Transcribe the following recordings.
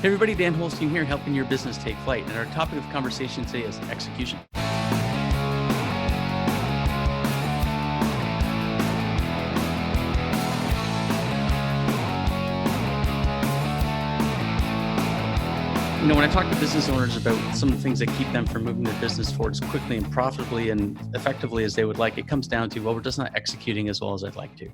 Hey everybody, Dan Holstein here, helping your business take flight. And our topic of conversation today is execution. When I talk to business owners about some of the things that keep them from moving their business forward as quickly and profitably and effectively as they would like, it comes down to, well, we're just not executing as well as I'd like to.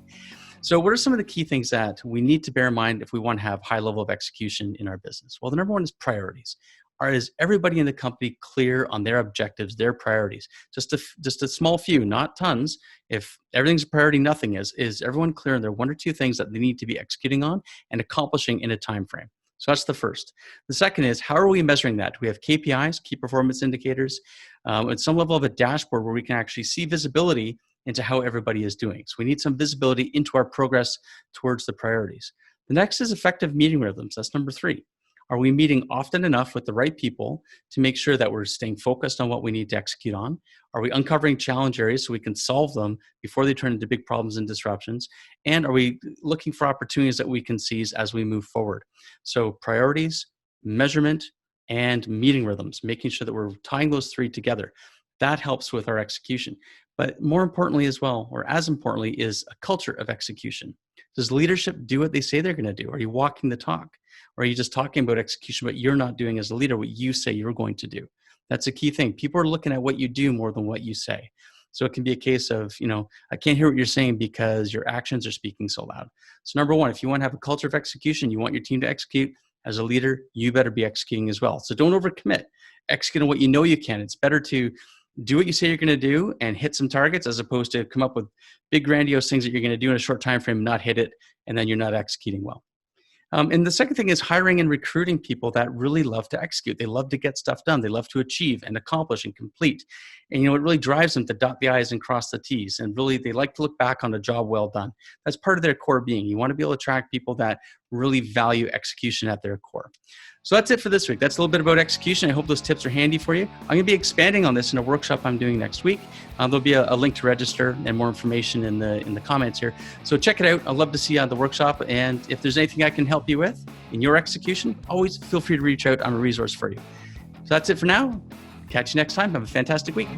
So what are some of the key things that we need to bear in mind if we want to have high level of execution in our business? Well, the number one is priorities. Is everybody in the company clear on their objectives, their priorities? Just a small few, not tons. If everything's a priority, nothing is. Is everyone clear on their one or two things that they need to be executing on and accomplishing in a time frame? So that's the first. The second is, how are we measuring that? Do we have KPIs, key performance indicators, at some level of a dashboard where we can actually see visibility into how everybody is doing? So we need some visibility into our progress towards the priorities. The next is effective meeting rhythms. That's number three. Are we meeting often enough with the right people to make sure that we're staying focused on what we need to execute on? Are we uncovering challenge areas so we can solve them before they turn into big problems and disruptions? And are we looking for opportunities that we can seize as we move forward? So priorities, measurement, and meeting rhythms, making sure that we're tying those three together. That helps with our execution. But more importantly as well, or as importantly, is a culture of execution. Does leadership do what they say they're going to do? Are you walking the talk? Or are you just talking about execution, but you're not doing as a leader what you say you're going to do? That's a key thing. People are looking at what you do more than what you say. So it can be a case of, I can't hear what you're saying because your actions are speaking so loud. So number one, if you want to have a culture of execution, you want your team to execute, as a leader, you better be executing as well. So don't overcommit. Execute on what you know you can. It's better to do what you say you're going to do and hit some targets as opposed to come up with big grandiose things that you're going to do in a short time frame, not hit it, and then you're not executing well. And the second thing is hiring and recruiting people that really love to execute. They love to get stuff done. They love to achieve and accomplish and complete. And it really drives them to dot the I's and cross the T's. And really, they like to look back on a job well done. That's part of their core being. You want to be able to attract people that really value execution at their core. So that's it for this week. That's a little bit about execution. I hope those tips are handy for you. I'm going to be expanding on this in a workshop I'm doing next week. There'll be a link to register and more information in the comments here. So check it out. I'd love to see you at the workshop. And if there's anything I can help you with in your execution, always feel free to reach out. I'm a resource for you. So that's it for now. Catch you next time. Have a fantastic week.